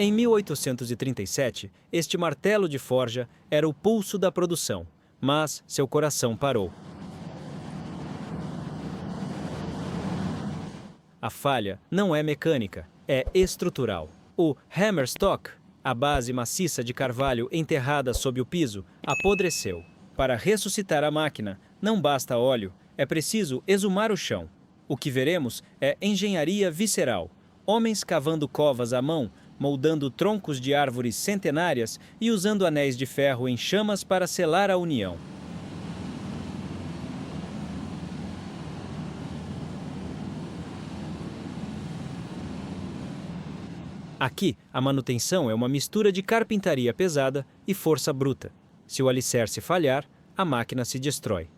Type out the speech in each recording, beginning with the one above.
Em 1837, este martelo de forja era o pulso da produção, mas seu coração parou. A falha não é mecânica, é estrutural. O hammerstock, a base maciça de carvalho enterrada sob o piso, apodreceu. Para ressuscitar a máquina, não basta óleo, é preciso exumar o chão. O que veremos é engenharia visceral. Homens cavando covas à mão, moldando troncos de árvores centenárias e usando anéis de ferro em chamas para selar a união. Aqui, a manutenção é uma mistura de carpintaria pesada e força bruta. Se o alicerce falhar, a máquina se destrói.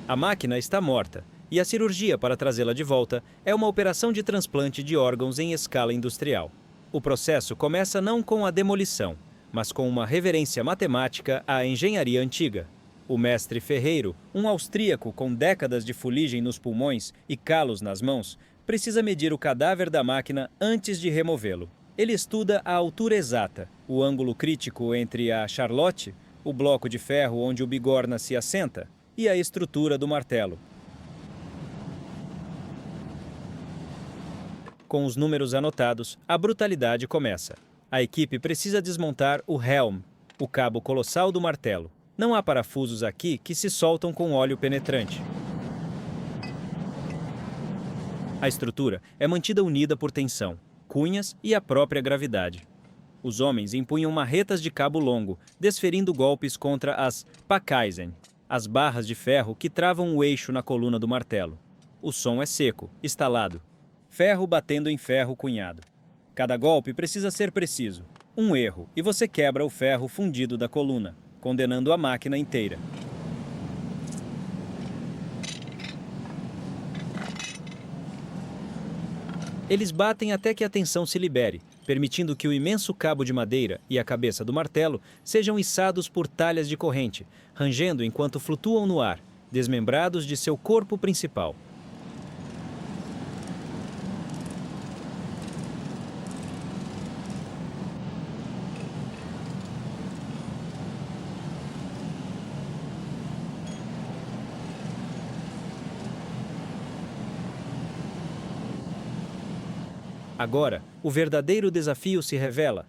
A máquina está morta, e a cirurgia para trazê-la de volta é uma operação de transplante de órgãos em escala industrial. O processo começa não com a demolição, mas com uma reverência matemática à engenharia antiga. O mestre ferreiro, um austríaco com décadas de fuligem nos pulmões e calos nas mãos, precisa medir o cadáver da máquina antes de removê-lo. Ele estuda a altura exata, o ângulo crítico entre a charlotte, o bloco de ferro onde o bigorna se assenta, e a estrutura do martelo. Com os números anotados, a brutalidade começa. A equipe precisa desmontar o helm, o cabo colossal do martelo. Não há parafusos aqui que se soltam com óleo penetrante. A estrutura é mantida unida por tensão, cunhas e a própria gravidade. Os homens empunham marretas de cabo longo, desferindo golpes contra as packaisen, as barras de ferro que travam o eixo na coluna do martelo. O som é seco, estalado. Ferro batendo em ferro cunhado. Cada golpe precisa ser preciso. Um erro e você quebra o ferro fundido da coluna, condenando a máquina inteira. Eles batem até que a tensão se libere, permitindo que o imenso cabo de madeira e a cabeça do martelo sejam içados por talhas de corrente, rangendo enquanto flutuam no ar, desmembrados de seu corpo principal. Agora, o verdadeiro desafio se revela: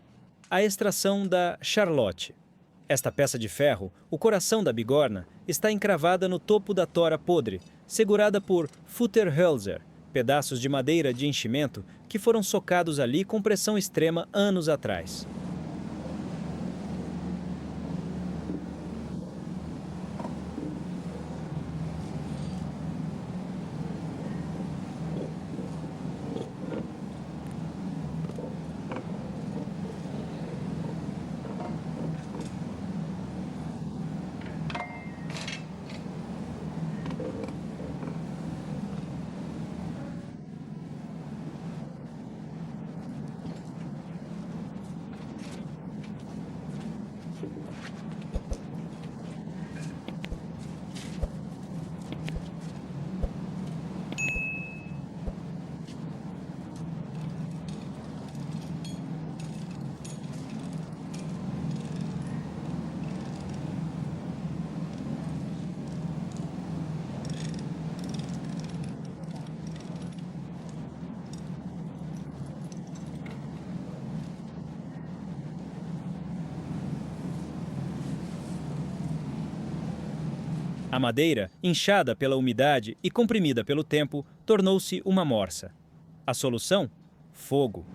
a extração da charlotte. Esta peça de ferro, o coração da bigorna, está encravada no topo da tora podre, segurada por Futterhölzer, pedaços de madeira de enchimento que foram socados ali com pressão extrema anos atrás. A madeira, inchada pela umidade e comprimida pelo tempo, tornou-se uma morsa. A solução? Fogo.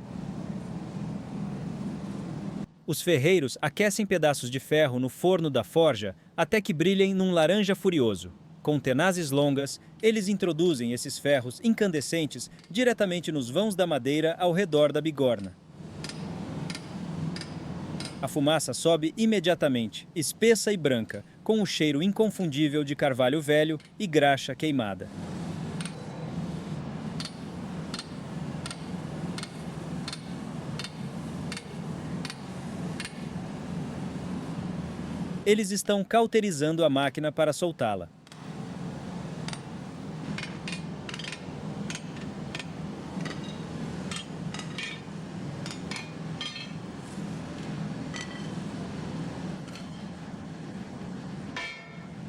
Os ferreiros aquecem pedaços de ferro no forno da forja até que brilhem num laranja furioso. Com tenazes longas, eles introduzem esses ferros incandescentes diretamente nos vãos da madeira ao redor da bigorna. A fumaça sobe imediatamente, espessa e branca, com um cheiro inconfundível de carvalho velho e graxa queimada. Eles estão cauterizando a máquina para soltá-la.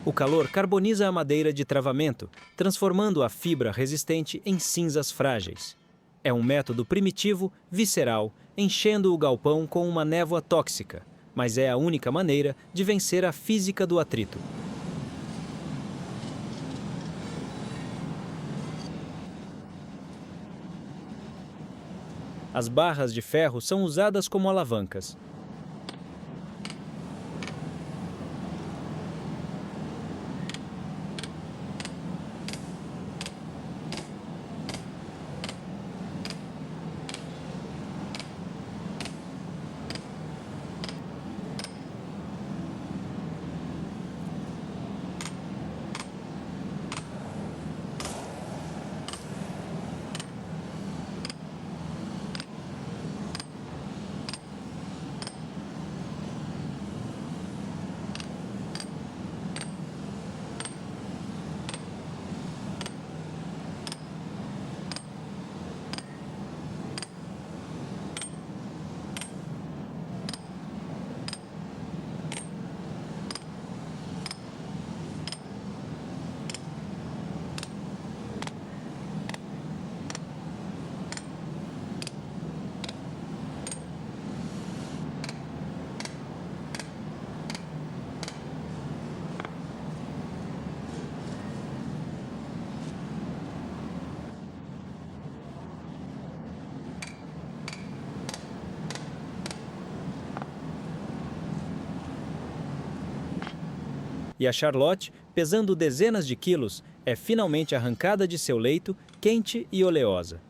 O calor carboniza a madeira de travamento, transformando a fibra resistente em cinzas frágeis. É um método primitivo, visceral, enchendo o galpão com uma névoa tóxica, mas é a única maneira de vencer a física do atrito. As barras de ferro são usadas como alavancas. E a Charlotte, pesando dezenas de quilos, é finalmente arrancada de seu leito, quente e oleosa.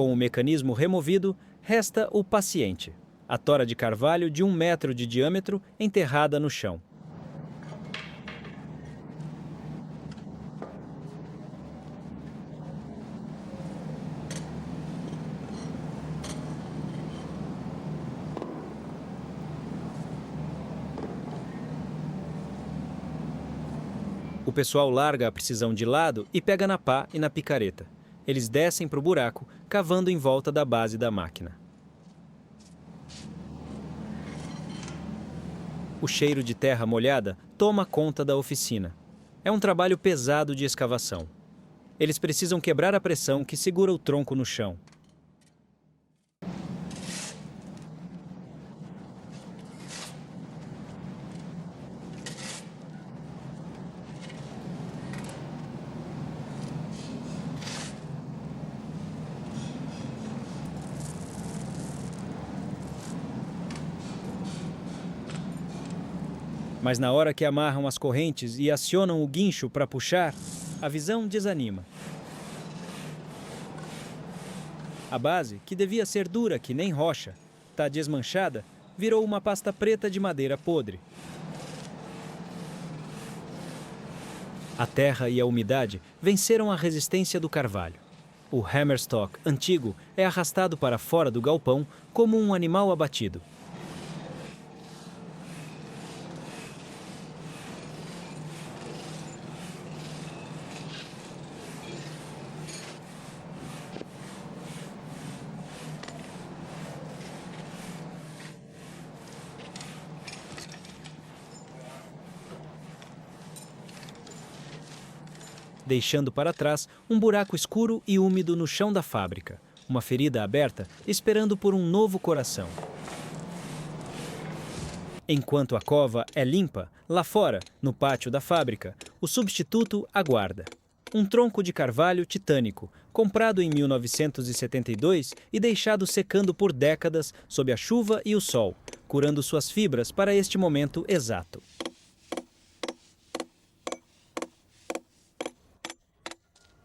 Com o mecanismo removido, resta o paciente, a tora de carvalho de 1 metro de diâmetro enterrada no chão. O pessoal larga a precisão de lado e pega na pá e na picareta. Eles descem para o buraco, cavando em volta da base da máquina. O cheiro de terra molhada toma conta da oficina. É um trabalho pesado de escavação. Eles precisam quebrar a pressão que segura o tronco no chão. Mas na hora que amarram as correntes e acionam o guincho para puxar, a visão desanima. A base, que devia ser dura que nem rocha, está desmanchada, virou uma pasta preta de madeira podre. A terra e a umidade venceram a resistência do carvalho. O hammerstock antigo é arrastado para fora do galpão como um animal abatido. Deixando para trás um buraco escuro e úmido no chão da fábrica, uma ferida aberta esperando por um novo coração. Enquanto a cova é limpa, lá fora, no pátio da fábrica, o substituto aguarda. Um tronco de carvalho titânico, comprado em 1972 e deixado secando por décadas sob a chuva e o sol, curando suas fibras para este momento exato.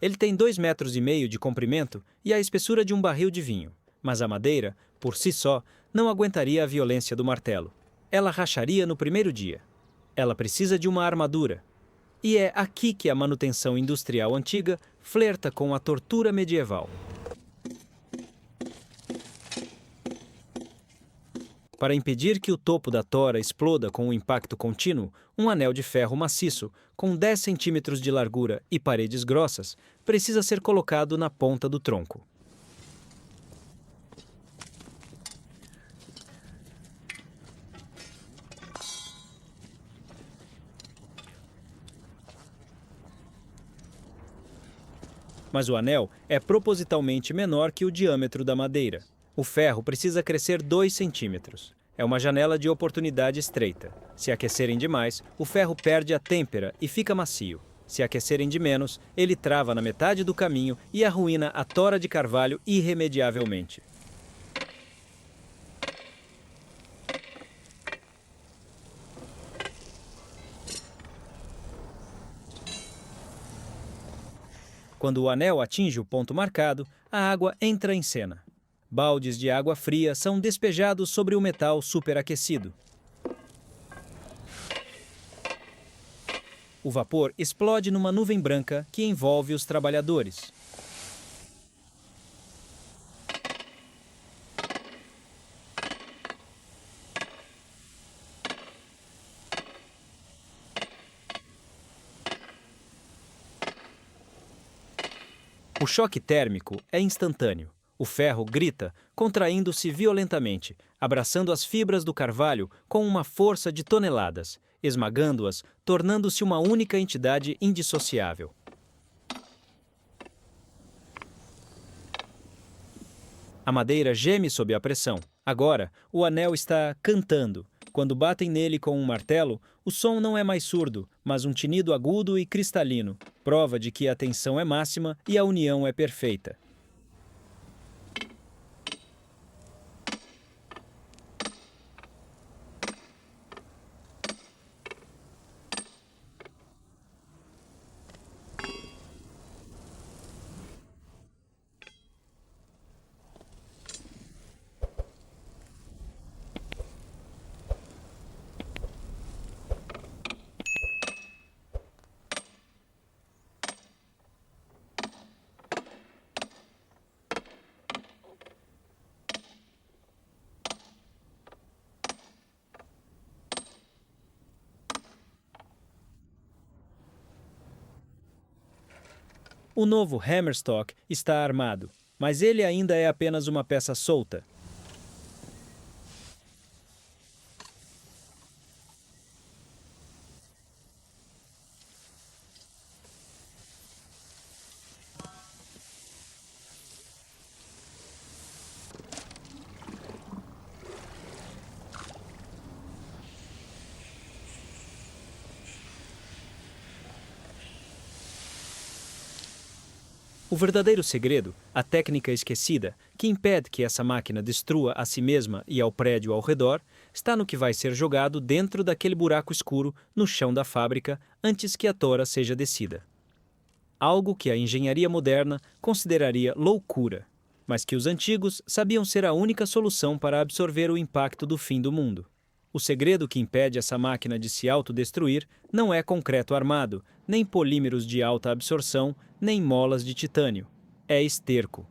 Ele tem 2,5 metros de comprimento e a espessura de um barril de vinho, mas a madeira, por si só, não aguentaria a violência do martelo. Ela racharia no primeiro dia. Ela precisa de uma armadura. E é aqui que a manutenção industrial antiga flerta com a tortura medieval. Para impedir que o topo da tora exploda com um impacto contínuo, um anel de ferro maciço, com 10 centímetros de largura e paredes grossas, precisa ser colocado na ponta do tronco. Mas o anel é propositalmente menor que o diâmetro da madeira. O ferro precisa crescer 2 centímetros. É uma janela de oportunidade estreita. Se aquecerem demais, o ferro perde a têmpera e fica macio. Se aquecerem de menos, ele trava na metade do caminho e arruína a tora de carvalho irremediavelmente. Quando o anel atinge o ponto marcado, a água entra em cena. Baldes de água fria são despejados sobre o metal superaquecido. O vapor explode numa nuvem branca que envolve os trabalhadores. O choque térmico é instantâneo. O ferro grita, contraindo-se violentamente, abraçando as fibras do carvalho com uma força de toneladas, esmagando-as, tornando-se uma única entidade indissociável. A madeira geme sob a pressão. Agora, o anel está cantando. Quando batem nele com um martelo, o som não é mais surdo, mas um tinido agudo e cristalino, prova de que a tensão é máxima e a união é perfeita. O novo Hammerstock está armado, mas ele ainda é apenas uma peça solta. O verdadeiro segredo, a técnica esquecida, que impede que essa máquina destrua a si mesma e ao prédio ao redor, está no que vai ser jogado dentro daquele buraco escuro no chão da fábrica antes que a tora seja descida. Algo que a engenharia moderna consideraria loucura, mas que os antigos sabiam ser a única solução para absorver o impacto do fim do mundo. O segredo que impede essa máquina de se autodestruir não é concreto armado, nem polímeros de alta absorção, nem molas de titânio. É esterco.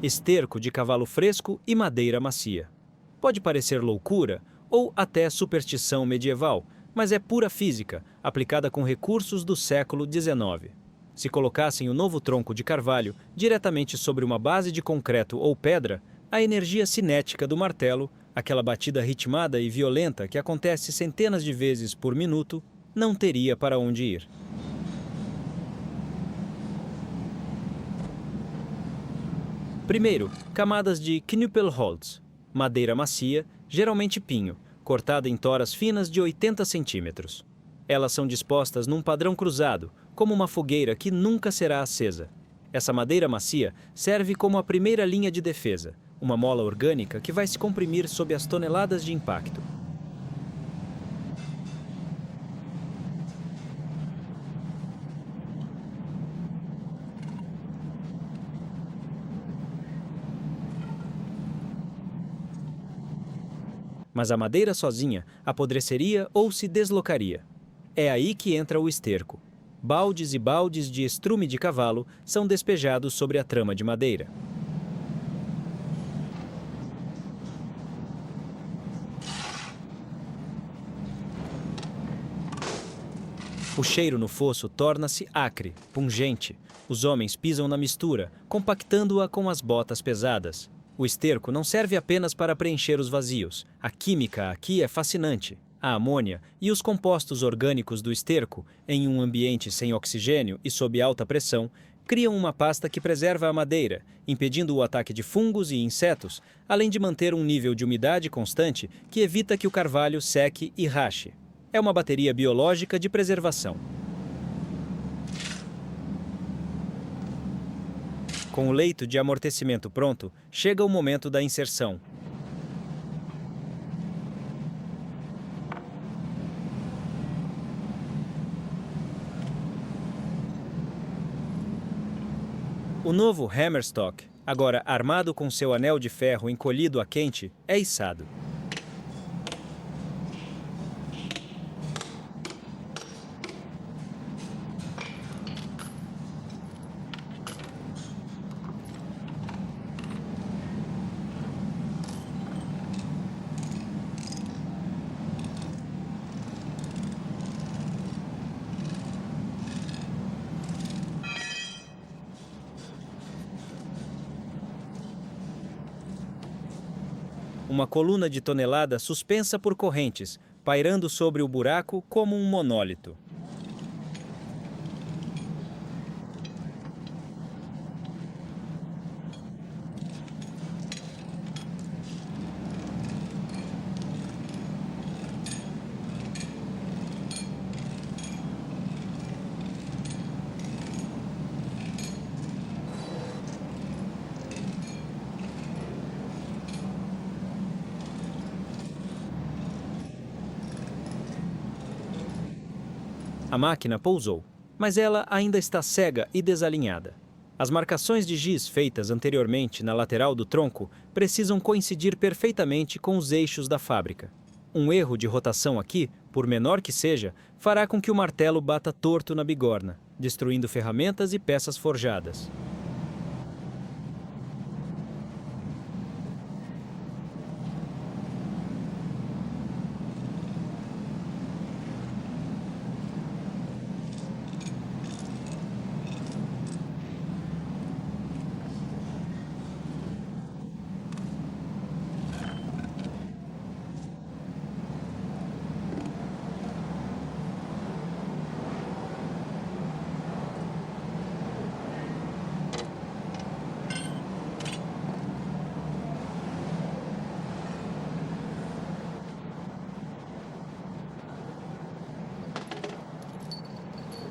Esterco de cavalo fresco e madeira macia. Pode parecer loucura ou até superstição medieval, mas é pura física, aplicada com recursos do século XIX. Se colocassem o novo tronco de carvalho diretamente sobre uma base de concreto ou pedra, a energia cinética do martelo, aquela batida ritmada e violenta que acontece centenas de vezes por minuto, não teria para onde ir. Primeiro, camadas de Knuppelholz, madeira macia, geralmente pinho, cortada em toras finas de 80 centímetros. Elas são dispostas num padrão cruzado, como uma fogueira que nunca será acesa. Essa madeira macia serve como a primeira linha de defesa, uma mola orgânica que vai se comprimir sob as toneladas de impacto. Mas a madeira sozinha apodreceria ou se deslocaria. É aí que entra o esterco. Baldes e baldes de estrume de cavalo são despejados sobre a trama de madeira. O cheiro no fosso torna-se acre, pungente. Os homens pisam na mistura, compactando-a com as botas pesadas. O esterco não serve apenas para preencher os vazios. A química aqui é fascinante. A amônia e os compostos orgânicos do esterco, em um ambiente sem oxigênio e sob alta pressão, criam uma pasta que preserva a madeira, impedindo o ataque de fungos e insetos, além de manter um nível de umidade constante que evita que o carvalho seque e rache. É uma bateria biológica de preservação. Com o leito de amortecimento pronto, chega o momento da inserção. O novo Hammerstock, agora armado com seu anel de ferro encolhido a quente, é içado. Uma coluna de tonelada suspensa por correntes, pairando sobre o buraco como um monólito. A máquina pousou, mas ela ainda está cega e desalinhada. As marcações de giz feitas anteriormente na lateral do tronco precisam coincidir perfeitamente com os eixos da fábrica. Um erro de rotação aqui, por menor que seja, fará com que o martelo bata torto na bigorna, destruindo ferramentas e peças forjadas.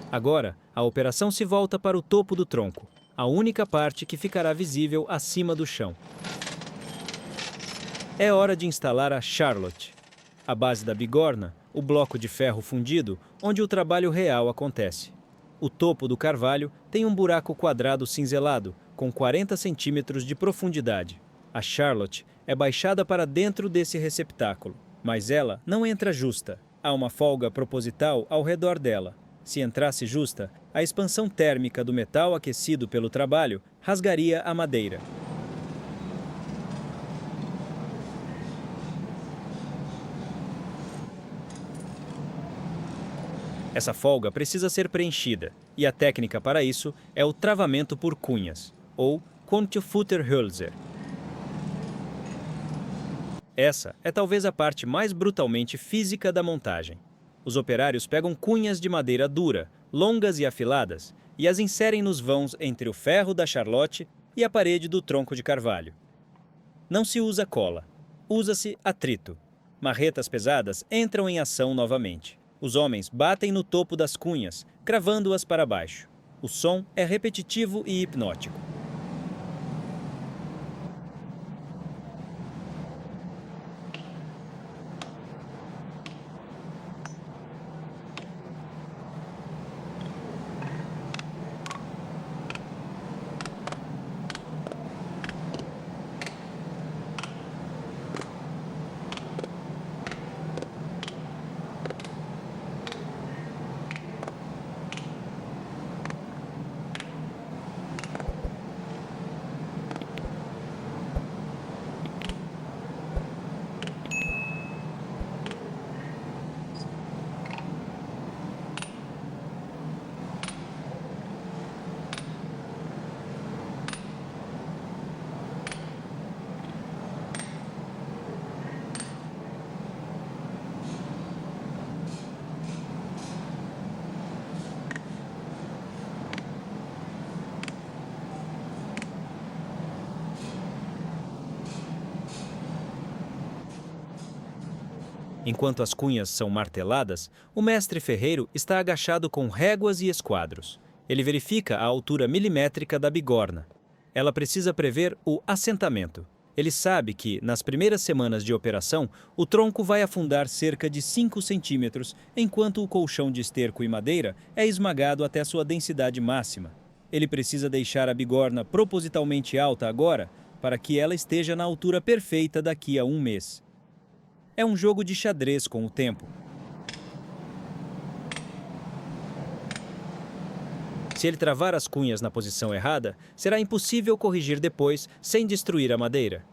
Agora, a operação se volta para o topo do tronco, a única parte que ficará visível acima do chão. É hora de instalar a Charlotte. A base da bigorna, o bloco de ferro fundido, onde o trabalho real acontece. O topo do carvalho tem um buraco quadrado cinzelado, com 40 centímetros de profundidade. A Charlotte é baixada para dentro desse receptáculo, mas ela não entra justa. Há uma folga proposital ao redor dela. Se entrasse justa, a expansão térmica do metal aquecido pelo trabalho rasgaria a madeira. Essa folga precisa ser preenchida, e a técnica para isso é o travamento por cunhas, ou Kontefutterhölzer. Essa é talvez a parte mais brutalmente física da montagem. Os operários pegam cunhas de madeira dura, longas e afiladas, e as inserem nos vãos entre o ferro da Charlotte e a parede do tronco de carvalho. Não se usa cola, usa-se atrito. Marretas pesadas entram em ação novamente. Os homens batem no topo das cunhas, cravando-as para baixo. O som é repetitivo e hipnótico. Enquanto as cunhas são marteladas, o mestre ferreiro está agachado com réguas e esquadros. Ele verifica a altura milimétrica da bigorna. Ela precisa prever o assentamento. Ele sabe que, nas primeiras semanas de operação, o tronco vai afundar cerca de 5 centímetros, enquanto o colchão de esterco e madeira é esmagado até sua densidade máxima. Ele precisa deixar a bigorna propositalmente alta agora, para que ela esteja na altura perfeita daqui a um mês. É um jogo de xadrez com o tempo. Se ele travar as cunhas na posição errada, será impossível corrigir depois sem destruir a madeira.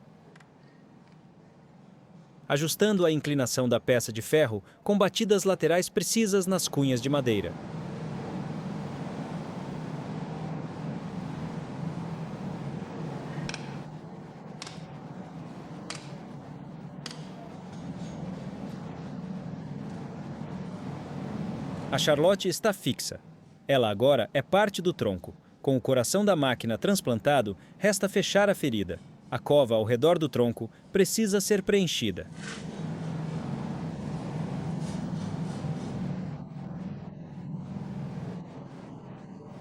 Ajustando a inclinação da peça de ferro com batidas laterais precisas nas cunhas de madeira. A Charlotte está fixa. Ela agora é parte do tronco. Com o coração da máquina transplantado, resta fechar a ferida. A cova ao redor do tronco precisa ser preenchida.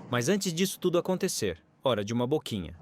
Mas antes disso tudo acontecer, hora de uma boquinha.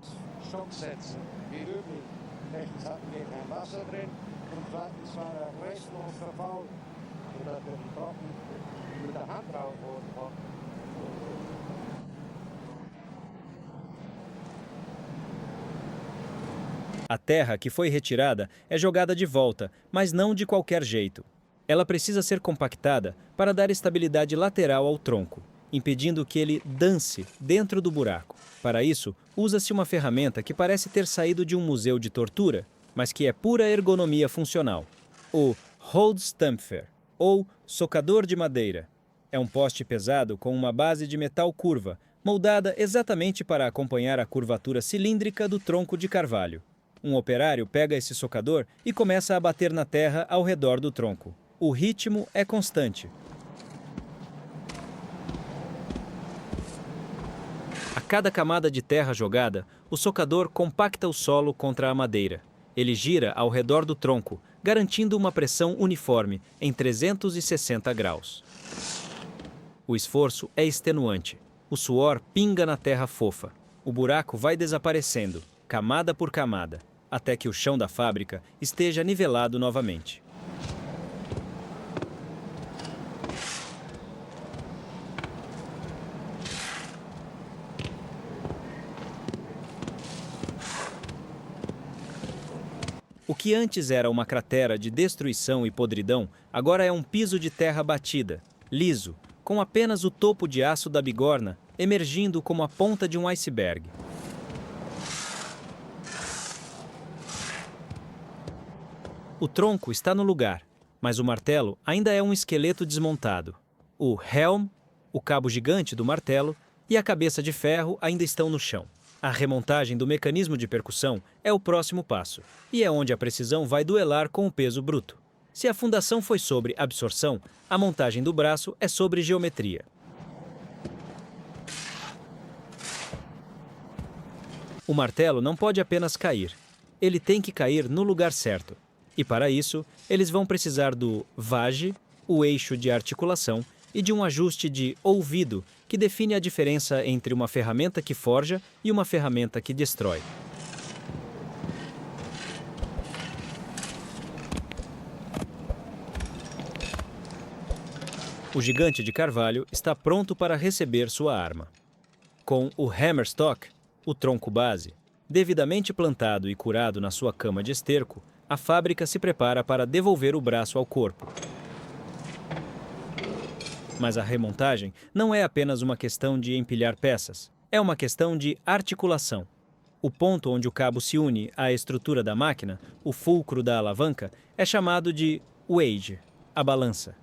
A terra que foi retirada é jogada de volta, mas não de qualquer jeito. Ela precisa ser compactada para dar estabilidade lateral ao tronco, impedindo que ele dance dentro do buraco. Para isso, usa-se uma ferramenta que parece ter saído de um museu de tortura, mas que é pura ergonomia funcional. O Holdstampfer, ou socador de madeira. É um poste pesado com uma base de metal curva, moldada exatamente para acompanhar a curvatura cilíndrica do tronco de carvalho. Um operário pega esse socador e começa a bater na terra ao redor do tronco. O ritmo é constante. A cada camada de terra jogada, o socador compacta o solo contra a madeira. Ele gira ao redor do tronco, garantindo uma pressão uniforme em 360 graus. O esforço é extenuante. O suor pinga na terra fofa. O buraco vai desaparecendo, camada por camada, até que o chão da fábrica esteja nivelado novamente. O que antes era uma cratera de destruição e podridão, agora é um piso de terra batida, liso, com apenas o topo de aço da bigorna emergindo como a ponta de um iceberg. O tronco está no lugar, mas o martelo ainda é um esqueleto desmontado. O helm, o cabo gigante do martelo e a cabeça de ferro ainda estão no chão. A remontagem do mecanismo de percussão é o próximo passo, e é onde a precisão vai duelar com o peso bruto. Se a fundação foi sobre absorção, a montagem do braço é sobre geometria. O martelo não pode apenas cair. Ele tem que cair no lugar certo. E para isso, eles vão precisar do vage, o eixo de articulação, e de um ajuste de ouvido que define a diferença entre uma ferramenta que forja e uma ferramenta que destrói. O gigante de carvalho está pronto para receber sua arma. Com o hammerstock, o tronco base, devidamente plantado e curado na sua cama de esterco, a fábrica se prepara para devolver o braço ao corpo. Mas a remontagem não é apenas uma questão de empilhar peças, é uma questão de articulação. O ponto onde o cabo se une à estrutura da máquina, o fulcro da alavanca, é chamado de wedge, a balança.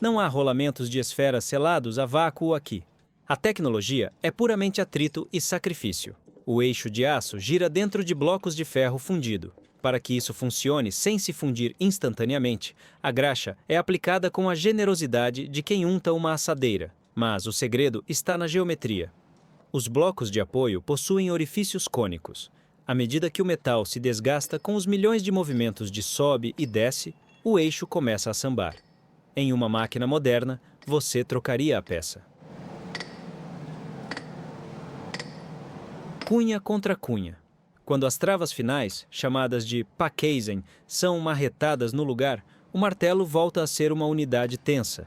Não há rolamentos de esferas selados a vácuo aqui. A tecnologia é puramente atrito e sacrifício. O eixo de aço gira dentro de blocos de ferro fundido. Para que isso funcione sem se fundir instantaneamente, a graxa é aplicada com a generosidade de quem unta uma assadeira. Mas o segredo está na geometria. Os blocos de apoio possuem orifícios cônicos. À medida que o metal se desgasta com os milhões de movimentos de sobe e desce, o eixo começa a sambar. Em uma máquina moderna, você trocaria a peça. Cunha contra cunha. Quando as travas finais, chamadas de pakeisen, são marretadas no lugar, o martelo volta a ser uma unidade tensa.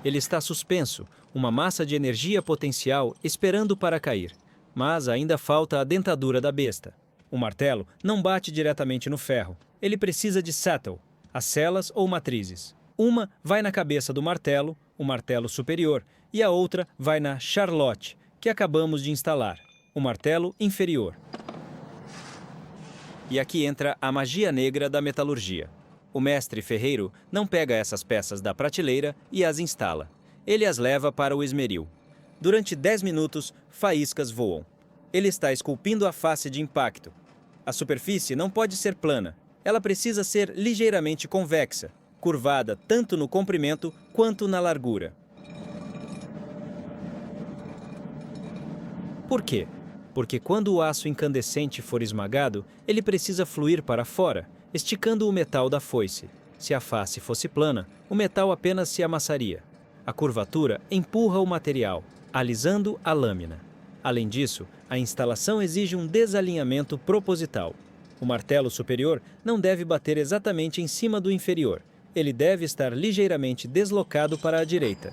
Ele está suspenso, uma massa de energia potencial esperando para cair. Mas ainda falta a dentadura da besta. O martelo não bate diretamente no ferro. Ele precisa de settle, as celas ou matrizes. Uma vai na cabeça do martelo, o martelo superior, e a outra vai na charlotte, que acabamos de instalar, o martelo inferior. E aqui entra a magia negra da metalurgia. O mestre ferreiro não pega essas peças da prateleira e as instala. Ele as leva para o esmeril. Durante 10 minutos, faíscas voam. Ele está esculpindo a face de impacto. A superfície não pode ser plana. Ela precisa ser ligeiramente convexa, curvada tanto no comprimento quanto na largura. Por quê? Porque quando o aço incandescente for esmagado, ele precisa fluir para fora, esticando o metal da foice. Se a face fosse plana, o metal apenas se amassaria. A curvatura empurra o material, alisando a lâmina. Além disso, a instalação exige um desalinhamento proposital. O martelo superior não deve bater exatamente em cima do inferior. Ele deve estar ligeiramente deslocado para a direita.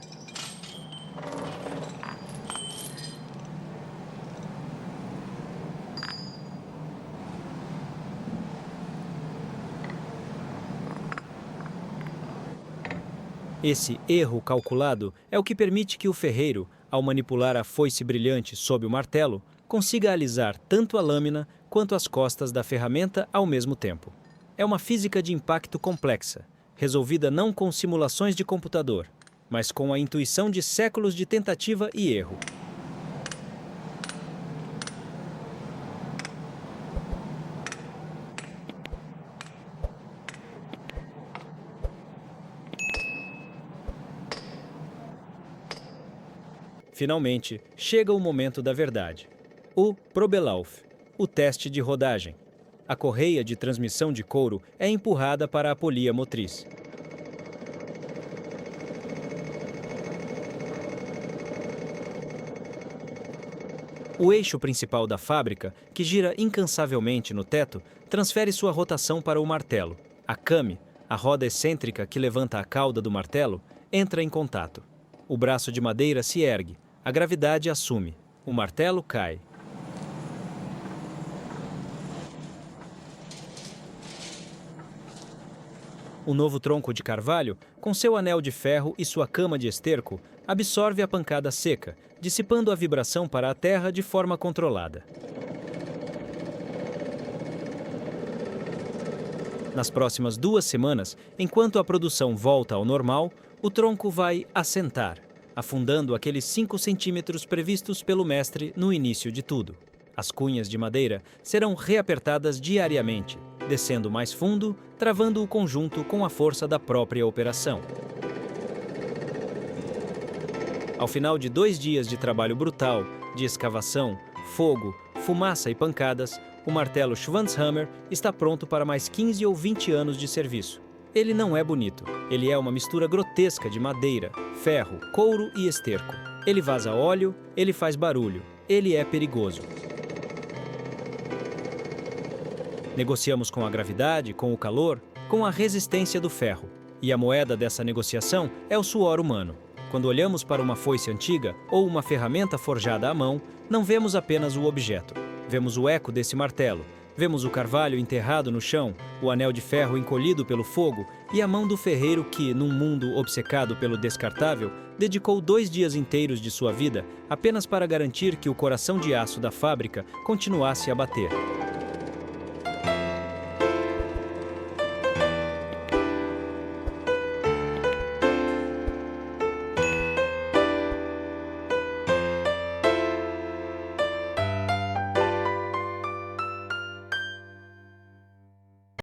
Esse erro calculado é o que permite que o ferreiro, ao manipular a foice brilhante sob o martelo, consiga alisar tanto a lâmina quanto as costas da ferramenta ao mesmo tempo. É uma física de impacto complexa, resolvida não com simulações de computador, mas com a intuição de séculos de tentativa e erro. Finalmente, chega o momento da verdade. O Probelauf, o teste de rodagem. A correia de transmissão de couro é empurrada para a polia motriz. O eixo principal da fábrica, que gira incansavelmente no teto, transfere sua rotação para o martelo. A came, a roda excêntrica que levanta a cauda do martelo, entra em contato. O braço de madeira se ergue. A gravidade assume. O martelo cai. O novo tronco de carvalho, com seu anel de ferro e sua cama de esterco, absorve a pancada seca, dissipando a vibração para a terra de forma controlada. Nas próximas 2 semanas, enquanto a produção volta ao normal, o tronco vai assentar, afundando aqueles 5 centímetros previstos pelo mestre no início de tudo. As cunhas de madeira serão reapertadas diariamente, descendo mais fundo, travando o conjunto com a força da própria operação. Ao final de 2 dias de trabalho brutal, de escavação, fogo, fumaça e pancadas, o martelo Schwanzhammer está pronto para mais 15 ou 20 anos de serviço. Ele não é bonito. Ele é uma mistura grotesca de madeira, ferro, couro e esterco. Ele vaza óleo, ele faz barulho. Ele é perigoso. Negociamos com a gravidade, com o calor, com a resistência do ferro. E a moeda dessa negociação é o suor humano. Quando olhamos para uma foice antiga ou uma ferramenta forjada à mão, não vemos apenas o objeto. Vemos o eco desse martelo. Vemos o carvalho enterrado no chão, o anel de ferro encolhido pelo fogo e a mão do ferreiro que, num mundo obcecado pelo descartável, dedicou 2 dias inteiros de sua vida apenas para garantir que o coração de aço da fábrica continuasse a bater.